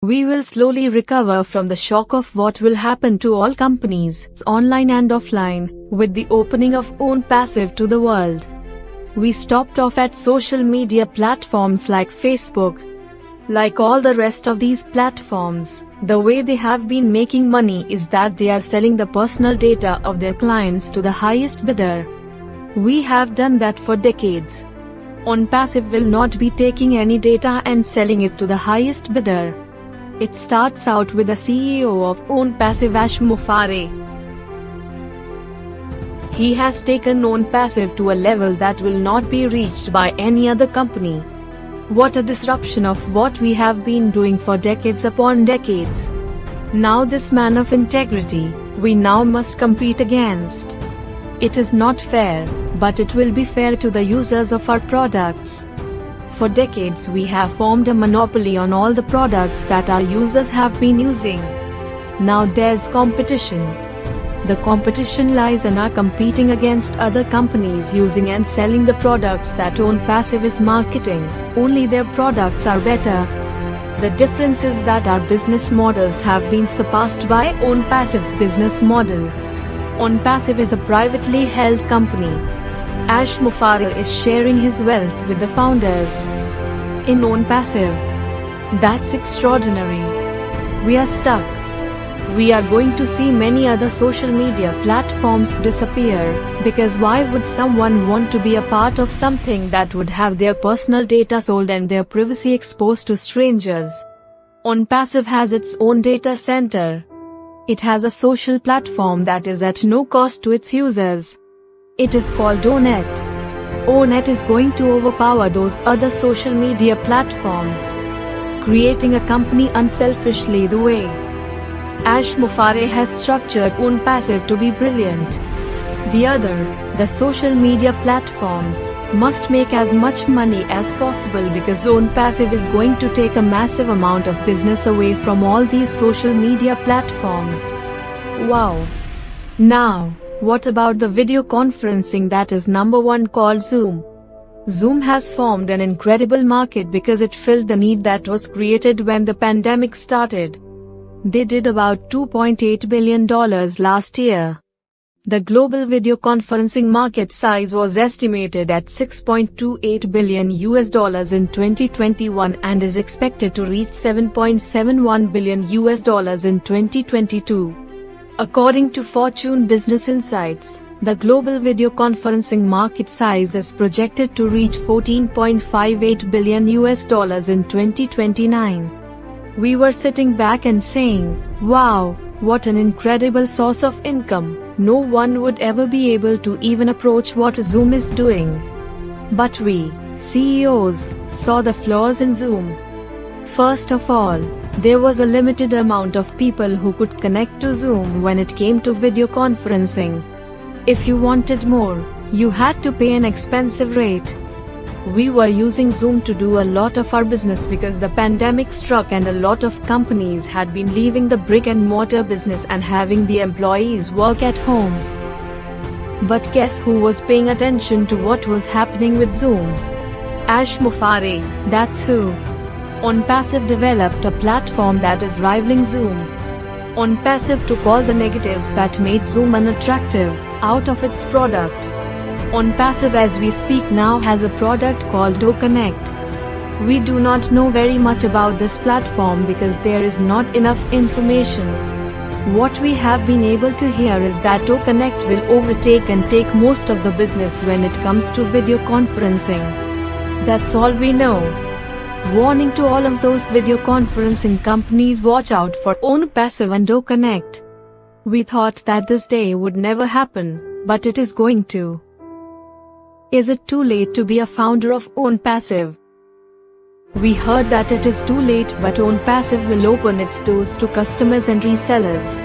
We will slowly recover from the shock of what will happen to all companies, online and offline, with the opening of OwnPassive to the world. We stopped off at social media platforms like Facebook. Like all the rest of these platforms, the way they have been making money is that they are selling the personal data of their clients to the highest bidder. We have done that for decades. OwnPassive will not be taking any data and selling it to the highest bidder. It starts out with the CEO of OwnPassive, Ash Mufareh. He has taken OwnPassive to a level that will not be reached by any other company. What a disruption of what we have been doing for decades upon decades. Now this man of integrity, we now must compete against. It is not fair, but it will be fair to the users of our products. For decades we have formed a monopoly on all the products that our users have been using. Now there's competition. The competition lies in our competing against other companies using and selling the products that OwnPassive is marketing. Only their products are better. The difference is that our business models have been surpassed by OwnPassive's business model. OwnPassive is a privately held company. Ash Mufareh is sharing his wealth with the founders in OwnPassive. That's extraordinary. We are stuck. We are going to see many other social media platforms disappear, because why would someone want to be a part of something that would have their personal data sold and their privacy exposed to strangers? OwnPassive has its own data center. It has a social platform that is at no cost to its users. It is called Onet. Onet is going to overpower those other social media platforms, creating a company unselfishly the way Ash Mufareh has structured OwnPassive to be brilliant. The social media platforms, must make as much money as possible because OwnPassive is going to take a massive amount of business away from all these social media platforms. Wow! Now, what about the video conferencing that is number one called Zoom? Zoom has formed an incredible market because it filled the need that was created when the pandemic started. They did about $2.8 billion last year. The global video conferencing market size was estimated at $6.28 billion in 2021 and is expected to reach $7.71 billion in 2022. According to Fortune Business Insights, the global video conferencing market size is projected to reach $14.58 billion in 2029. We were sitting back and saying, wow, what an incredible source of income. No one would ever be able to even approach what Zoom is doing. But we, CEOs, saw the flaws in Zoom. First of all, there was a limited amount of people who could connect to Zoom when it came to video conferencing. If you wanted more, you had to pay an expensive rate. We were using Zoom to do a lot of our business because the pandemic struck and a lot of companies had been leaving the brick-and-mortar business and having the employees work at home. But guess who was paying attention to what was happening with Zoom? Ash Mufareh, that's who. OwnPassive developed a platform that is rivaling Zoom. OwnPassive took all the negatives that made Zoom unattractive out of its product. OwnPassive as we speak now has a product called OConnect. We do not know very much about this platform because there is not enough information. What we have been able to hear is that OConnect will overtake and take most of the business when it comes to video conferencing. That's all we know. Warning to all of those video conferencing companies, watch out for OwnPassive and OConnect. We thought that this day would never happen, but it is going to. Is it too late to be a founder of OwnPassive? We heard that it is too late, but OwnPassive will open its doors to customers and resellers.